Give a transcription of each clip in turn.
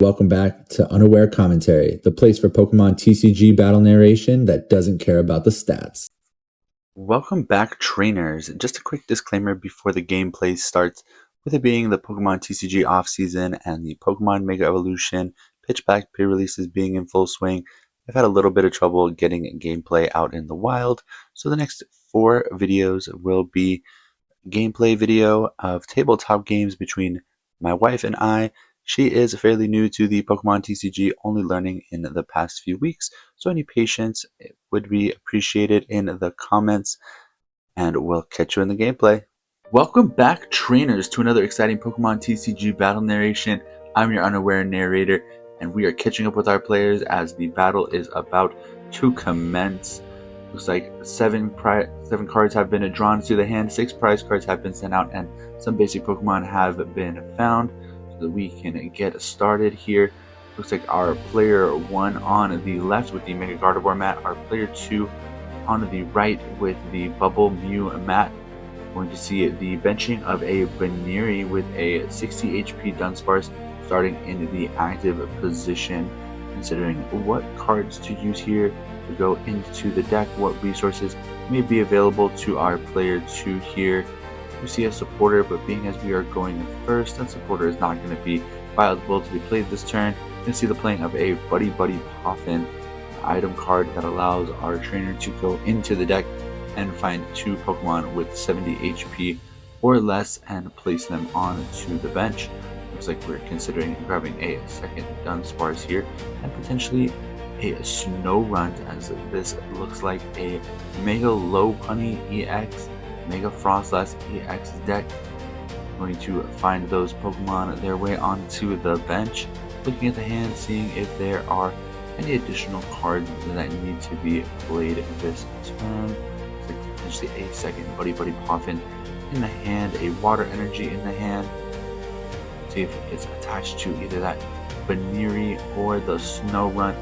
Welcome back to Unaware Commentary, the place for Pokemon TCG battle narration that doesn't care about the stats. Welcome back, trainers. Just a quick disclaimer before the gameplay starts, with it being the Pokemon TCG off-season and the Pokemon Mega Evolution pitch-back pre-releases being in full swing. I've had a little bit of trouble getting gameplay out in the wild, so the next 4 videos will be gameplay video of tabletop games between my wife and I. She is fairly new to the Pokemon TCG, only learning in the past few weeks, so any patience would be appreciated in the comments, and we'll catch you in the gameplay. Welcome back, trainers, to another exciting Pokemon TCG battle narration. I'm your unaware narrator, and we are catching up with our players as the battle is about to commence. Looks like 7 cards have been drawn to the hand, 6 prize cards have been sent out, and some basic Pokemon have been found, so that we can get started here. Looks like our player 1 on the left with the Mega Gardevoir mat, our player 2 on the right with the Bubble Mew mat. We're going to see the benching of a Buneary with a 60 HP Dunsparce starting in the active position. Considering what cards to use here to go into the deck, what resources may be available to our player 2 here. We see a supporter, but being as we are going first, that supporter is not going to be viable to be played this turn. You can see the playing of a Buddy-Buddy Poffin item card that allows our trainer to go into the deck and find 2 Pokemon with 70 HP or less and place them onto the bench. Looks like we're considering grabbing a second Dunsparce here and potentially a Snorunt, as this looks like a Mega Lopunny EX, Mega Froslass EX deck. Going to find those Pokemon their way onto the bench. Looking at the hand, seeing if there are any additional cards that need to be played this turn. Looks like potentially a second Buddy-Buddy Poffin in the hand, a Water Energy in the hand. See if it's attached to either that Buneary or the Snorunt.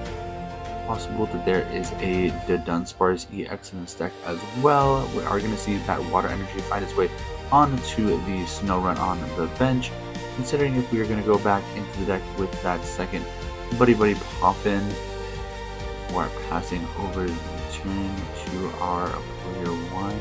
Possible that there is a Dudunsparce EX in this deck as well. We are going to see that Water Energy find its way onto the Snorunt on the bench. Considering if we are going to go back into the deck with that second Buddy-Buddy Poffin, we are passing over the turn to our player 1.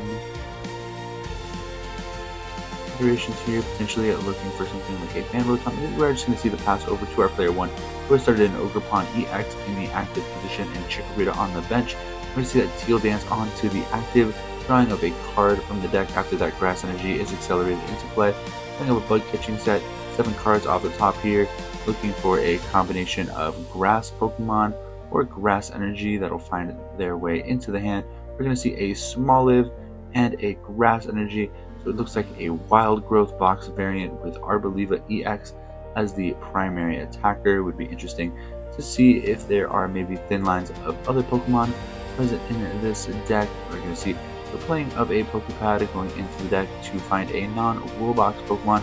Considerations here, potentially looking for something like a Fan Rotom. We're just going to see the pass over to our player 1, who started an Ogerpon EX in the active position and Chikorita on the bench. We're going to see that Teal Dance onto the active, drawing of a card from the deck after that Grass Energy is accelerated into play. Playing up a Bug Catching set, 7 cards off the top here, looking for a combination of Grass Pokemon or Grass Energy that will find their way into the hand. We're going to see a Smoliv and a Grass Energy. So it looks like a Wild Growth box variant with Arboliva EX as the primary attacker. Would be interesting to see if there are maybe thin lines of other Pokemon present in this deck. We're going to see the playing of a Poké Pad going into the deck to find a non-Woolbox Pokemon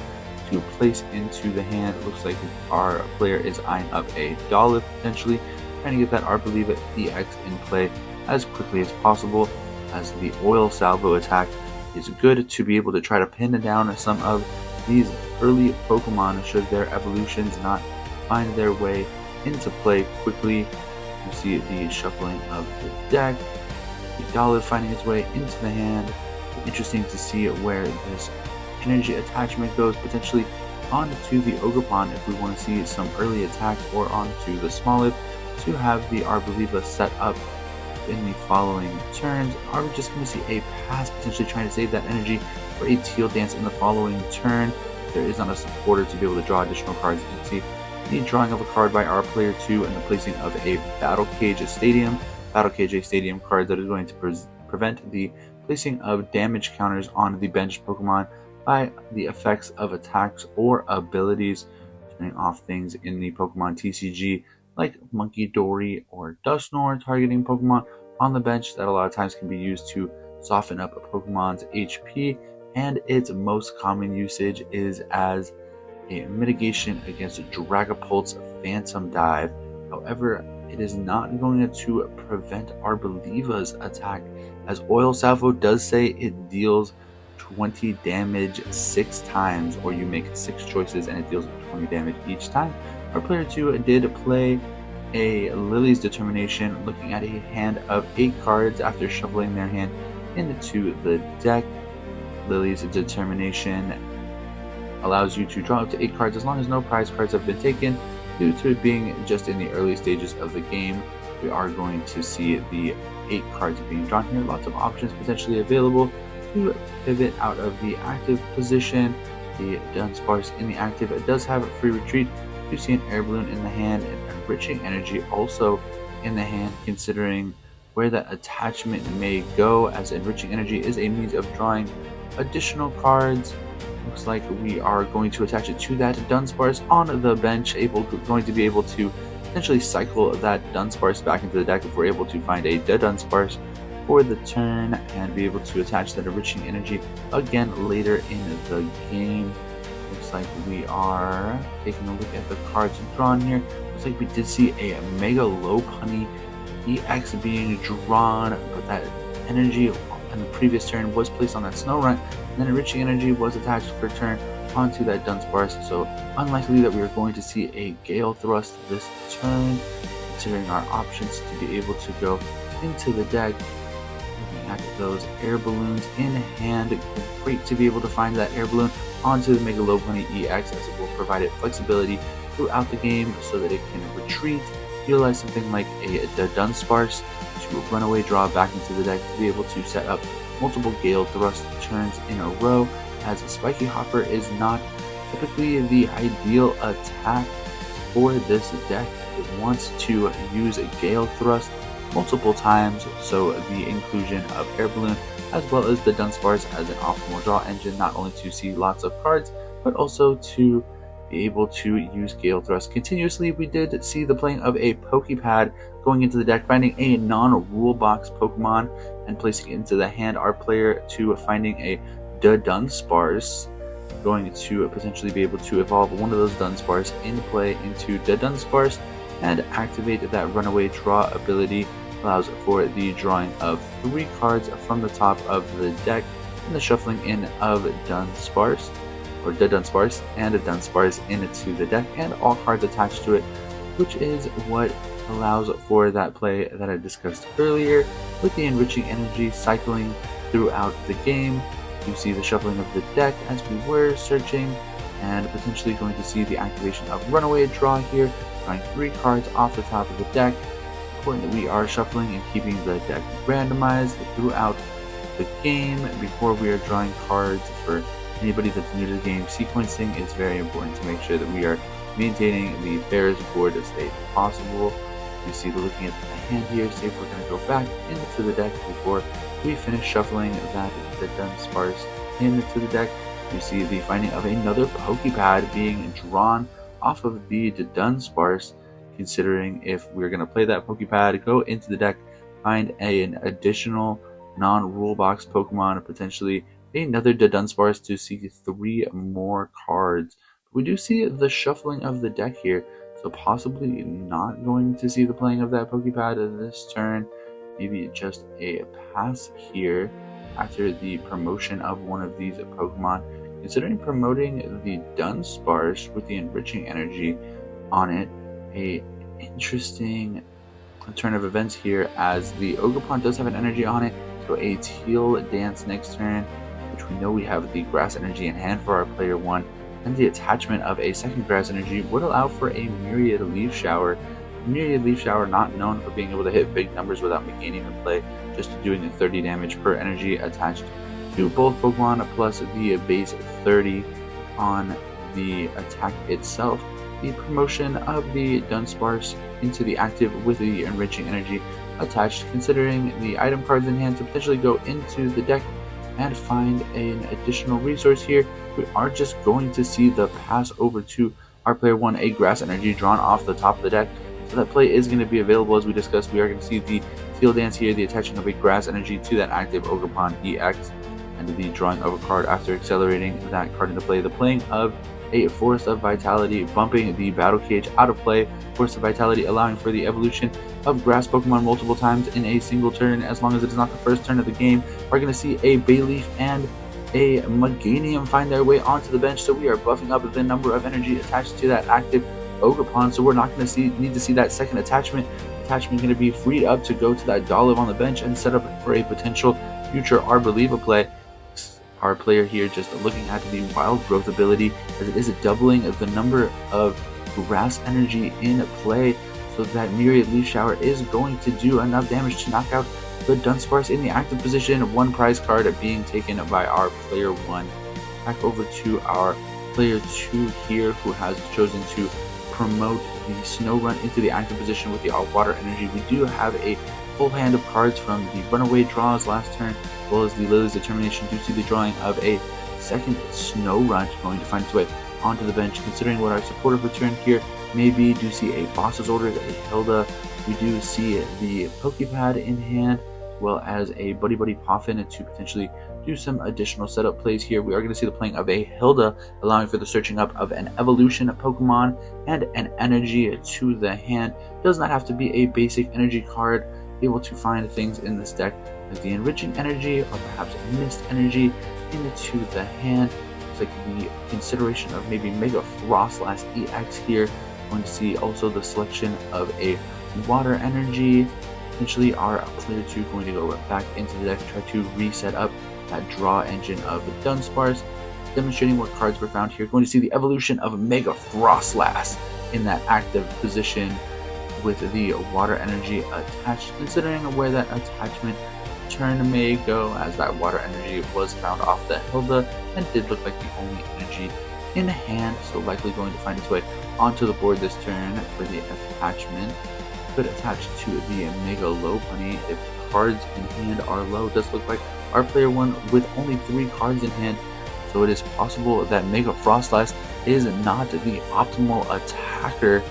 to place into the hand. It looks like our player is eyeing up a Dolliv potentially, trying to get that Arboliva EX in play as quickly as possible, as the Oil Salvo attack is good to be able to try to pin down some of these early Pokemon should their evolutions not find their way into play quickly. You see the shuffling of the deck, the Dolliv finding its way into the hand. Interesting to see where this energy attachment goes, potentially onto the Ogerpon if we want to see some early attack, or onto the Smoliv to have the Arboliva set up in the following turns. Are we just going to see a pass, potentially trying to save that energy for a Teal Dance in the following turn? There is not a supporter to be able to draw additional cards. You can see the drawing of a card by our player 2 and the placing of a Battle Cage Stadium card that is going to prevent the placing of damage counters on the bench Pokemon by the effects of attacks or abilities, turning off things in the Pokemon TCG like Monkey Dory or Dusknoir, targeting Pokemon on the bench that a lot of times can be used to soften up a Pokemon's HP, and its most common usage is as a mitigation against Dragapult's Phantom Dive. However, it is not going to prevent Arboliva's attack, as Oil Salvo does say it deals 20 damage 6 times, or you make 6 choices and it deals 20 damage each time. our player 2 did play a Lillie's Determination, looking at a hand of 8 cards after shuffling their hand into the deck. Lillie's Determination allows you to draw up to 8 cards as long as no prize cards have been taken. Due to it being just in the early stages of the game, we are going to see the 8 cards being drawn here. Lots of options potentially available to pivot out of the active position. The Dunsparce in the active, it does have a free retreat. You see an Air Balloon in the hand and Enriching Energy also in the hand, considering where that attachment may go, as Enriching Energy is a means of drawing additional cards. Looks like we are going to attach it to that Dunsparce on the bench, going to be able to potentially cycle that Dunsparce back into the deck if we're able to find a Dunsparce for the turn, and be able to attach that Enriching Energy again later in the game. Looks like we are taking a look at the cards drawn here. Looks like we did see a Mega Lopunny EX being drawn, but that energy in the previous turn was placed on that Snorunt, and then Enriching Energy was attached for turn onto that Dunsparce, so unlikely that we are going to see a Gale thrust this turn, considering our options to be able to go into the deck. Looking at those Air Balloons in hand, great to be able to find that Air Balloon onto the Mega Lopunny EX, as it will provide it flexibility throughout the game so that it can retreat, utilize something like a Dunsparce to run away, draw back into the deck to be able to set up multiple Gale thrust turns in a row, as Spiky Hopper is not typically the ideal attack for this deck. It wants to use a Gale thrust multiple times, so the inclusion of Air Balloon as well as the Dunsparce as an optimal draw engine, not only to see lots of cards, but also to be able to use Gale thrust continuously. We did see the playing of a Poké Pad going into the deck, finding a non-rule box Pokemon and placing it into the hand. Our player 2 finding a Dunsparce, going to potentially be able to evolve one of those Dunsparce in play into Dunsparce and activate that runaway draw ability. Allows for the drawing of 3 cards from the top of the deck and the shuffling in of Dunsparce, or Dunsparce, and a Dunsparce into the deck and all cards attached to it, which is what allows for that play that I discussed earlier with the Enriching Energy cycling throughout the game. You see the shuffling of the deck as we were searching, and potentially going to see the activation of Runaway Draw here, drawing 3 cards off the top of the deck. Important that we are shuffling and keeping the deck randomized throughout the game before we are drawing cards. For anybody that's new to the game, sequencing is very important to make sure that we are maintaining the fairest board state possible. You see, looking at the hand here, see if we're going to go back into the deck before we finish shuffling the Dunsparce into the deck. You see the finding of another Poké Pad being drawn off of the Dunsparce, considering if we're going to play that Poké Pad, go into the deck, find an additional non-rule box Pokemon, potentially another Dunsparce to see 3 more cards. We do see the shuffling of the deck here, so possibly not going to see the playing of that Poké Pad this turn. Maybe just a pass here after the promotion of one of these Pokemon. Considering promoting the Dunsparce with the Enriching Energy on it, a interesting turn of events here, as the Ogerpon does have an energy on it, so a Teal Dance next turn, which we know we have the Grass Energy in hand for our player 1, and the attachment of a second Grass Energy would allow for a Myriad Leaf Shower. Myriad Leaf Shower not known for being able to hit big numbers without negating the play, just doing 30 damage per energy attached to both Pokemon, plus the base 30 on the attack itself. The promotion of the Dunsparce into the active with the Enriching Energy attached, considering the item cards in hand to potentially go into the deck and find an additional resource here. We are just going to see the pass over to our player 1, a Grass Energy drawn off the top of the deck. So that play is going to be available, as we discussed. We are going to see the Teal Dance here, the attaching of a Grass Energy to that active Ogerpon EX, and the drawing of a card after accelerating that card into play. The playing of a Forest of Vitality, bumping the Battle Cage out of play. Forest of Vitality allowing for the evolution of Grass Pokemon multiple times in a single turn, as long as it is not the first turn of the game. We're going to see a Bayleaf and a Meganium find their way onto the bench, so we are buffing up the number of energy attached to that active Ogerpon, so we're not going to need to see that second attachment. Attachment going to be freed up to go to that Dolliv on the bench and set up for a potential future Arboliva play. Our player here just looking at the wild growth ability, as it is a doubling of the number of grass energy in play, so that Myriad Leaf Shower is going to do enough damage to knock out the Dunsparce in the active position. One prize card being taken by our player 1. Back over to our player 2 here, who has chosen to promote the Snorunt into the active position with the water energy. We do have a full hand of cards from the runaway draws last turn, as well as the Lillie's Determination. Do see the drawing of a second Snorunt going to find its way onto the bench. Considering what our supportive return here may be, do see a Boss's Orders, a Hilda. We do see the Poké Pad in hand, as well as a Buddy-Buddy Poffin to potentially do some additional setup plays here. We are going to see the playing of a Hilda, allowing for the searching up of an evolution Pokemon and an energy to the hand. Does not have to be a basic energy card. Able to find things in this deck like the enriching energy or perhaps a mist energy into the hand. It's like the consideration of maybe Mega Froslass EX here. Going to see also the selection of a water energy. Potentially our player 2 going to go back into the deck, try to reset up that draw engine of the Dunsparce. Demonstrating what cards were found here. Going to see the evolution of Mega Froslass in that active position with the water energy attached. Considering where that attachment turn may go, as that water energy was found off the Hilda and did look like the only energy in hand, so likely going to find its way onto the board this turn for the attachment. Could attach to the Mega Lopunny if cards in hand are low. Does look like our player 1 with only 3 cards in hand, so it is possible that Mega Froslass is not the optimal attacker,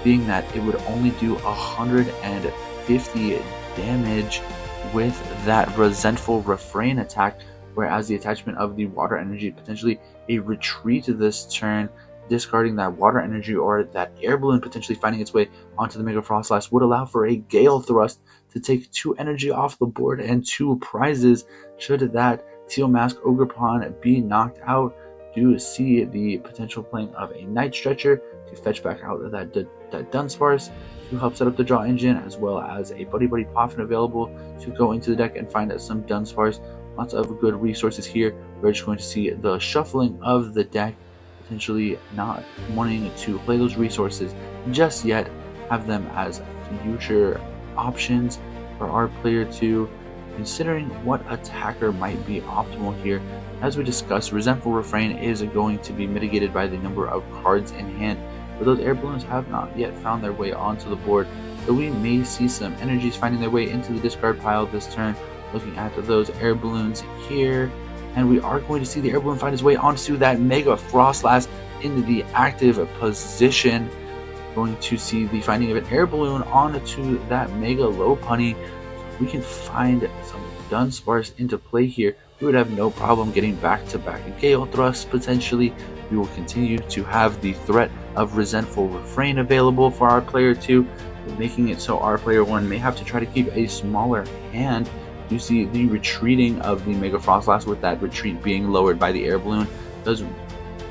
being that it would only do 150 damage with that Resentful Refrain attack, whereas the attachment of the water energy, potentially a retreat this turn, discarding that water energy or that air balloon potentially finding its way onto the Mega Froslass, would allow for a Gale thrust to take 2 energy off the board and 2 prizes should that Teal Mask Ogerpon be knocked out. Do see the potential playing of a Night Stretcher to fetch back out that Dunsparce to help set up the draw engine, as well as a Buddy-Buddy Poffin available to go into the deck and find some Dunsparce. Lots of good resources here. We're just going to see the shuffling of the deck, potentially not wanting to play those resources just yet, have them as future options for our player 2. Considering what attacker might be optimal here, as we discussed, Resentful Refrain is going to be mitigated by the number of cards in hand, but those air balloons have not yet found their way onto the board, so we may see some energies finding their way into the discard pile this turn. Looking at those air balloons here, and we are going to see the air balloon find its way onto that Mega Froslass into the active position. Going to see the finding of an air balloon onto that Mega Lopunny. We can find some Dunsparce into play here. We would have no problem getting back-to-back Gale thrusts potentially. We will continue to have the threat of Resentful Refrain available for our player 2, making it so our player 1 may have to try to keep a smaller hand. You see the retreating of the Mega Froslass, with that retreat being lowered by the air balloon, does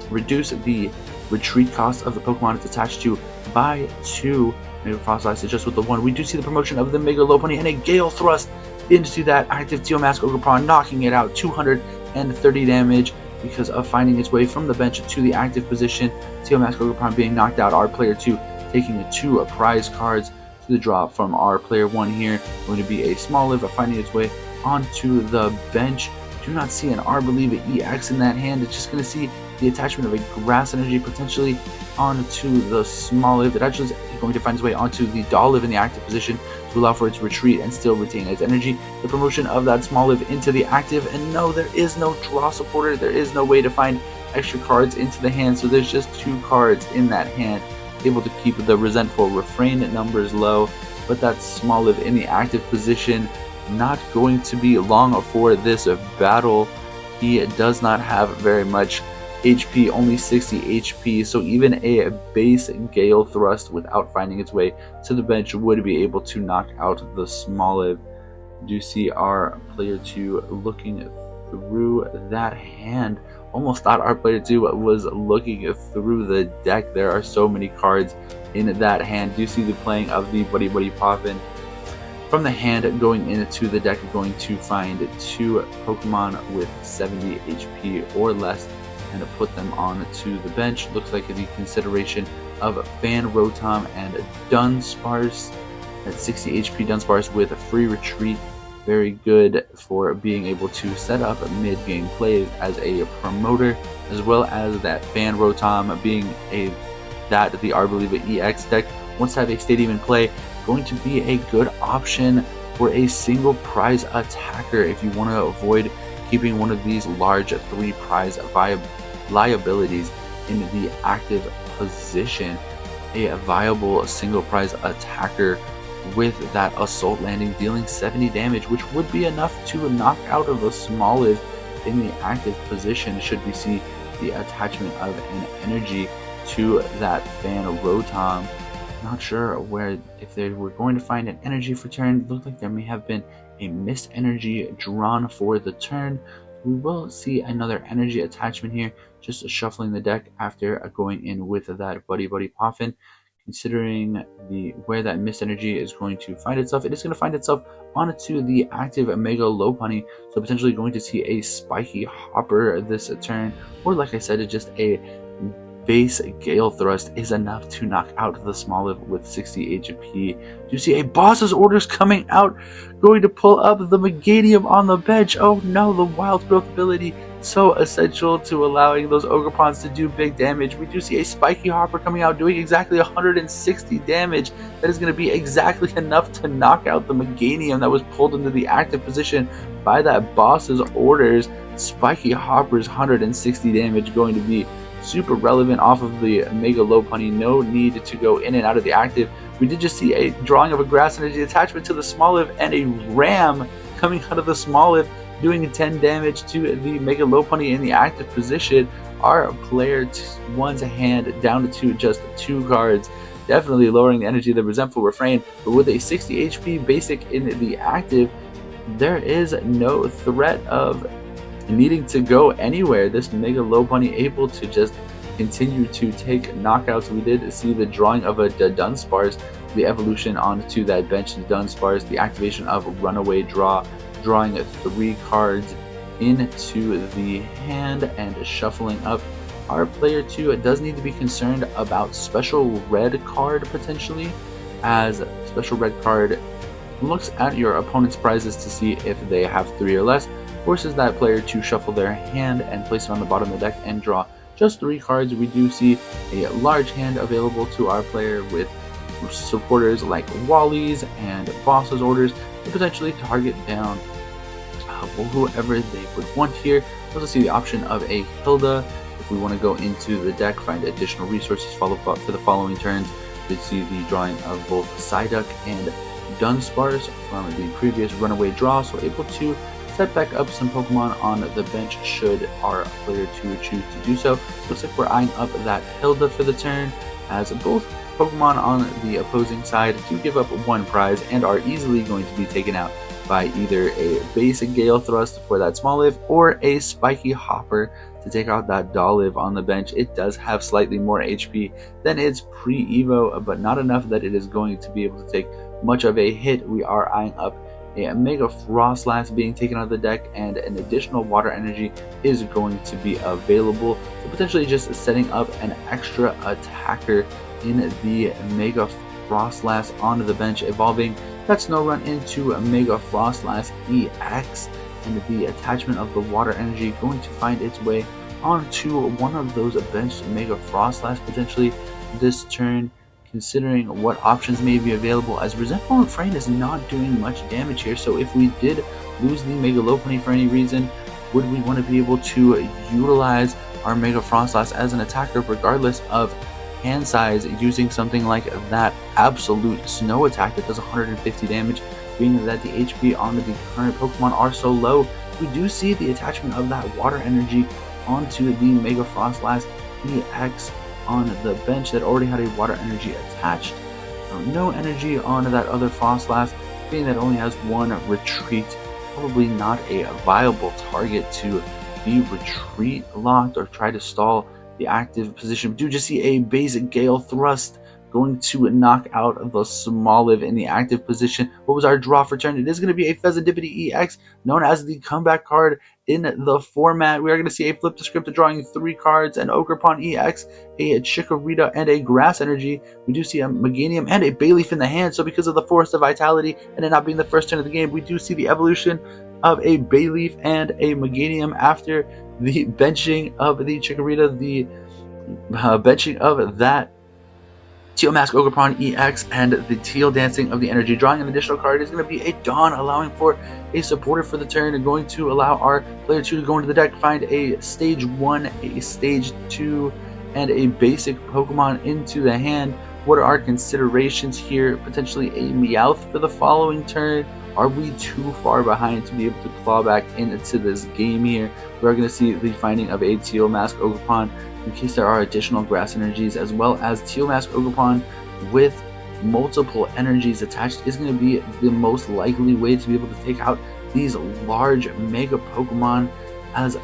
reduce the retreat cost of the Pokemon it's attached to by 2. Mega Froslass is just with the 1. We do see the promotion of the Mega Lopunny and a Gale thrust into that active Teal Mask Ogerpon, knocking it out 230 damage because of finding its way from the bench to the active position. Teal Mask Ogerpon being knocked out, our player 2 taking the 2 prize cards to the drop from our player 1 here. Going to be a small live finding its way onto the bench. Do not see an Arboliva EX in that hand. It's just going to see the attachment of a grass energy potentially onto the small live. It actually is going to find its way onto the Dolliv in the active position to allow for its retreat and still retain its energy. The promotion of that small live into the active, and no, there is no draw supporter. There is no way to find extra cards into the hand, so there's just 2 cards in that hand, able to keep the Resentful Refrain numbers low, but that small live in the active position not going to be long for this battle. He does not have very much HP, only 60 HP, so even a base Gale thrust without finding its way to the bench would be able to knock out the Smoliv. Do see our player 2 looking through that hand, almost thought our player 2 was looking through the deck. There are so many cards in that hand. Do see the playing of the Buddy-Buddy Poffin. From the hand going into the deck, you're going to find 2 Pokemon with 70 HP or less and put them onto the bench. Looks like the consideration of Fan Rotom and Dunsparce. At 60 HP Dunsparce with a free retreat. Very good for being able to set up mid-game plays as a promoter, as well as that Fan Rotom being the Arboliva EX deck wants to have a stadium in play. Going to be a good option for a single prize attacker if you want to avoid keeping one of these large 3 prize liabilities in the active position. A viable single prize attacker with that assault landing dealing 70 damage, which would be enough to knock out of a Smoliv in the active position should we see the attachment of an energy to that Fan Rotom. Not sure if they were going to find an energy for turn. It looked like there may have been a missed energy drawn for the turn. We will see another energy attachment here, just shuffling the deck after going in with that Buddy-Buddy Poffin. Considering where that missed energy is going to find itself, it is going to find itself onto the active Mega Lopunny, so potentially going to see a spiky hopper this turn, or like I said, just a base Gale thrust is enough to knock out the Smoliv with 60 HP. You see a boss's orders coming out, going to pull up the Meganium on the bench. Oh no, the wild growth ability, so essential to allowing those Ogropons to do big damage. We do see a spiky hopper coming out doing exactly 160 damage. That is going to be exactly enough to knock out the Meganium that was pulled into the active position by that boss's orders. Spiky hopper's 160 damage going to be super relevant off of the Mega Lopunny. No need to go in and out of the active. We did just see a drawing of a grass energy attachment to the Smoliv and a ram coming out of the Smoliv doing 10 damage to the Mega Lopunny in the active position. Our player one's hand down to just 2 cards, definitely lowering the energy of the Resentful Refrain, but with a 60 HP basic in the active, there is no threat of needing to go anywhere. This Mega Lopunny able to just continue to take knockouts. We did see the drawing of a Dunsparce, the evolution onto that bench Dunsparce, the activation of Runaway Draw, drawing 3 cards into the hand and shuffling up. Our player 2 does need to be concerned about Special Red Card potentially, as Special Red Card looks at your opponent's prizes to see if they have 3 or less, forces that player to shuffle their hand and place it on the bottom of the deck and draw just 3 cards. We do see a large hand available to our player with supporters like Wally's and Boss's orders to potentially target down whoever they would want here. We also see the option of a Hilda if we want to go into the deck, find additional resources for the following turns. We see the drawing of both Psyduck and Dunsparce from the previous Runaway Draw, so able to set back up some Pokemon on the bench should our player 2 choose to do so. Looks like we're eyeing up that Hilda for the turn, as both Pokemon on the opposing side do give up 1 prize and are easily going to be taken out by either a basic Gale thrust for that Smoliv or a spiky hopper to take out that Dolliv on the bench. It does have slightly more HP than its pre-Evo, but not enough that it is going to be able to take much of a hit. We are eyeing up a Mega Froslass being taken out of the deck, and an additional water energy is going to be available, so potentially just setting up an extra attacker in the Mega Froslass onto the bench, evolving that Snorunt into a Mega Froslass EX, and the attachment of the water energy going to find its way onto one of those benched Mega Froslass potentially this turn. Considering what options may be available, as Resentful Refrain is not doing much damage here, so if we did lose the Mega Lopunny for any reason, would we want to be able to utilize our Mega Froslass as an attacker regardless of hand size, using something like that Absolute Snow attack that does 150 damage, being that the HP on the current Pokemon are so low? We do see the attachment of that water energy onto the Mega Froslass EX on the bench that already had a water energy attached. No energy on that other Froslass, being that it only has 1 retreat. Probably not a viable target to be retreat locked or try to stall the active position. We do just see a basic Gale thrust going to knock out the Smoliv in the active position. What was our draw for turn? It is going to be a Fezandipity EX, known as the comeback card in the format. We are going to see a flip to script drawing 3 cards, an Ogerpon EX, a Chikorita, and a Grass Energy. We do see a Meganium and a Bayleaf in the hand, so because of the Forest of Vitality and it not being the first turn of the game, we do see the evolution of a Bayleaf and a Meganium after the benching of the Chikorita, the benching of that Teal Mask Ogerpon EX, and the Teal Dancing of the Energy. Drawing an additional card is going to be a Dawn, allowing for a supporter for the turn and going to allow our player 2 to go into the deck, find a stage 1, a stage 2, and a basic Pokemon into the hand. What are our considerations here? Potentially a Meowth for the following turn. Are we too far behind to be able to claw back into this game here? We are going to see the finding of a Teal Mask Ogerpon in case there are additional Grass Energies, as well as Teal Mask Ogerpon with multiple energies attached is going to be the most likely way to be able to take out these large Mega Pokemon, as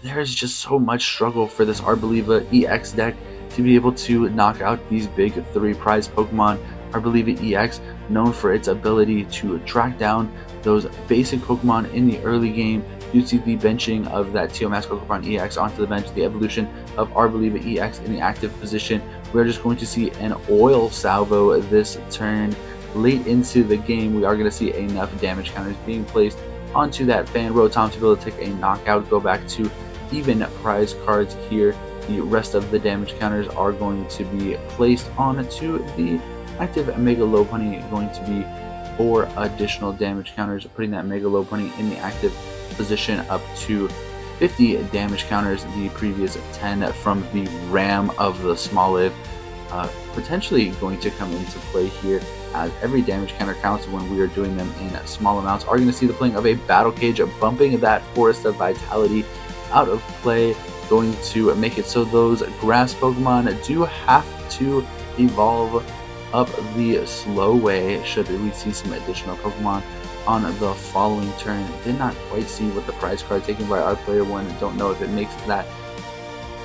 there's just so much struggle for this Arboliva EX deck to be able to knock out these big 3 prize Pokemon. Arboliva EX, known for its ability to track down those basic Pokemon in the early game. You see the benching of that Teal Mask Ogerpon EX onto the bench, the evolution of Arboliva EX in the active position. We're just going to see an Oil Salvo this turn. Late into the game, we are going to see enough damage counters being placed onto that Fan Rotom to be able to take a knockout, go back to even prize cards here. The rest of the damage counters are going to be placed onto the active Mega Lopunny, going to be 4 additional damage counters, putting that Mega Lopunny in the active position up to 50 damage counters, the previous 10 from the Ram of the Smoliv. Potentially going to come into play here, as every damage counter counts when we are doing them in small amounts. Are going to see the playing of a Battle Cage, bumping that Forest of Vitality out of play, going to make it so those grass Pokemon do have to evolve up the slow way should we see some additional Pokemon on the following turn. Did not quite see what the prize card taken by our player 1. Don't know if it makes that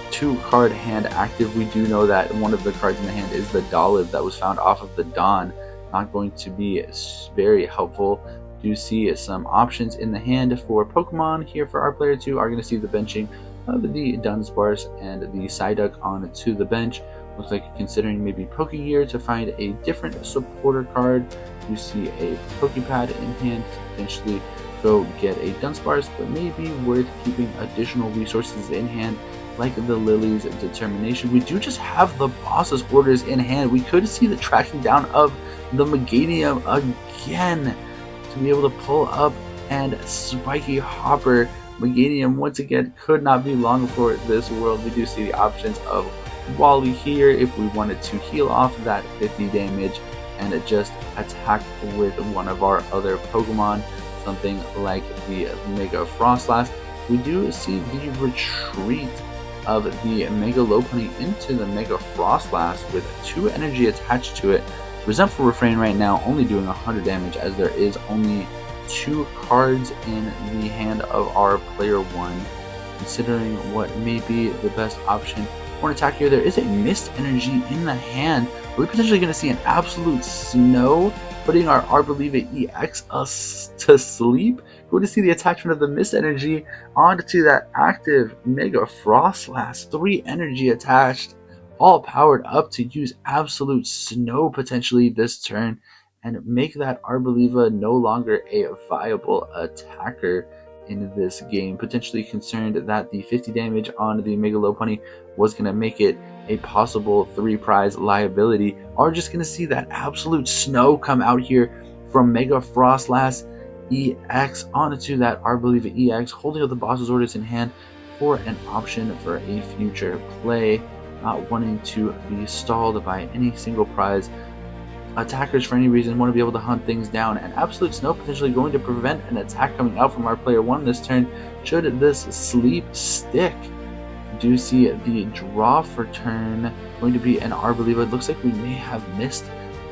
2-card hand active. We do know that one of the cards in the hand is the Dolliv that was found off of the Dawn. Not going to be very helpful. Do see some options in the hand for Pokemon here for our player 2. Are going to see the benching of the Dunsparce and the Psyduck onto the bench. Looks like considering maybe Pokegear to find a different supporter card. You see a Poké Pad in hand to potentially go get a Dunsparce, but maybe worth keeping additional resources in hand, like the Lillie's Determination. We do just have the boss's orders in hand. We could see the tracking down of the Meganium again to be able to pull up and Spiky Hopper. Meganium once again could not be long for this world. We do see the options of Wally here if we wanted to heal off that 50 damage and just attack with one of our other Pokemon, something like the Mega Froslass. We do see the retreat of the Mega Lopunny into the Mega Froslass with 2 energy attached to it. Resentful Refrain right now only doing 100 damage, as there is only 2 cards in the hand of our player 1. Considering what may be the best option for an attack here, there is a Mist Energy in the hand. We're potentially going to see an absolute Snow, putting our Arboliva EX to sleep. We're going to see the attachment of the Mist Energy onto that active Mega Froslass. 3 energy attached, all powered up to use absolute Snow potentially this turn and make that Arboliva no longer a viable attacker in this game. Potentially concerned that the 50 damage on the Mega Lopunny was going to make it a possible 3 prize liability. Are just going to see that absolute Snow come out here from Mega Froslass EX onto that Arboliva EX, holding up the boss's orders in hand for an option for a future play, not wanting to be stalled by any single prize. Attackers for any reason want to be able to hunt things down, and Absolute Snow potentially going to prevent an attack coming out from our player 1 this turn should this sleep stick. Do see the draw for turn going to be an Arboliva. It looks like we may have missed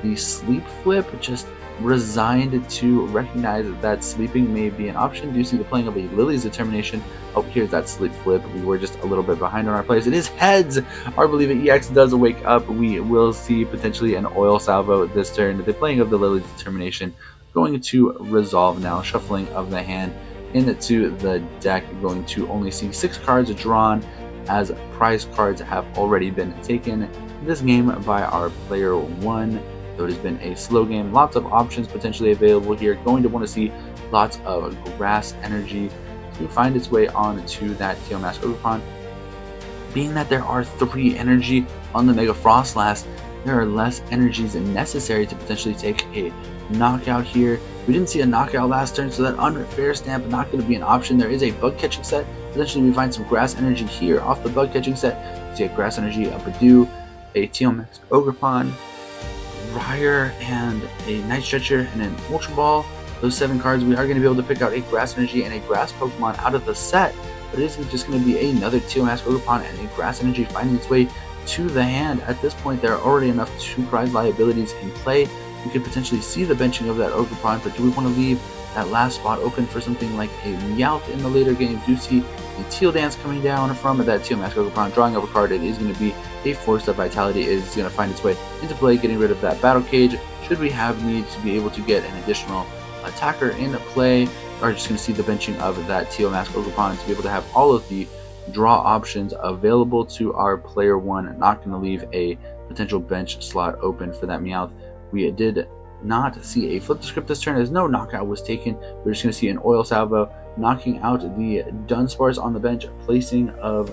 The Sleep Flip just resigned to recognize that sleeping may be an option. Do you see the playing of a Lillie's Determination? Oh, here's that Sleep Flip. We were just a little bit behind on our plays. It is heads! Arboliva EX does wake up. We will see potentially an Oil Salvo this turn. The playing of the Lillie's Determination going to resolve now. Shuffling of the hand into the deck, going to only see 6 cards drawn, as prize cards have already been taken this game by our player 1. So it has been a slow game, lots of options potentially available here. Going to want to see lots of grass energy to find its way onto that Teal Mask Ogerpon. Being that there are 3 energy on the Mega Froslass, there are less energies necessary to potentially take a knockout here. We didn't see a knockout last turn, so that Unfair Stamp not going to be an option. There is a bug catching set. Potentially we find some grass energy here off the bug catching set. We see a grass energy, a Badoo, a Teal Mask Ogerpon, Rire, and a Night Stretcher, and an Ultra Ball. Those 7 cards, we are going to be able to pick out a grass energy and a grass Pokemon out of the set, but it is just going to be another Teal Mask Ogerpon and a grass energy finding its way to the hand. At this point, there are already enough 2 prize liabilities in play. We could potentially see the benching of that Ogerpon, but do we want to leave that last spot open for something like a Meowth in the later game? Do see the Teal Dance coming down from that Teal Mask Ogerpon, drawing up a card. It is going to be a Force of Vitality. It is going to find its way into play, getting rid of that Battle Cage. Should we have need to be able to get an additional attacker in play, or just going to see the benching of that Teal Mask Ogerpon to be able to have all of the draw options available to our player 1. Not going to leave a potential bench slot open for that Meowth. We did not see a Flip the Script this turn, as no knockout was taken. We're just going to see an Oil Salvo knocking out the Dunsparce on the bench, placing of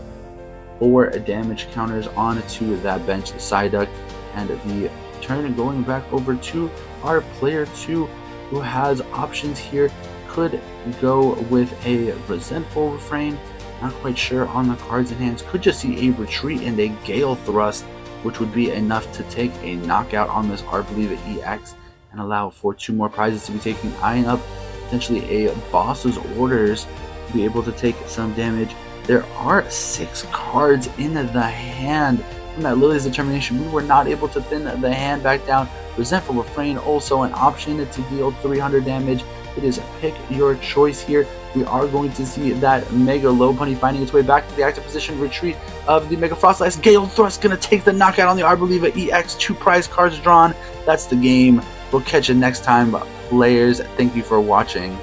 4 damage counters onto that bench Psyduck, and the turn going back over to our player 2, who has options here. Could go with a Resentful Refrain, not quite sure on the cards in hands. Could just see a Retreat and a Gale Thrust, which would be enough to take a knockout on this Arboliva EX and allow for 2 more prizes to be taken, eyeing up potentially a Boss's Orders to be able to take some damage. There are 6 cards in the hand from that Lillie's Determination. We were not able to thin the hand back down. Resentful Refrain also an option to deal 300 damage. It is pick your choice here. We are going to see that Mega Lopunny finding its way back to the active position. Retreat of the Mega Froslass. Gale Thrust going to take the knockout on the Arboliva EX. 2 prize cards drawn. That's the game. We'll catch you next time, players. Thank you for watching.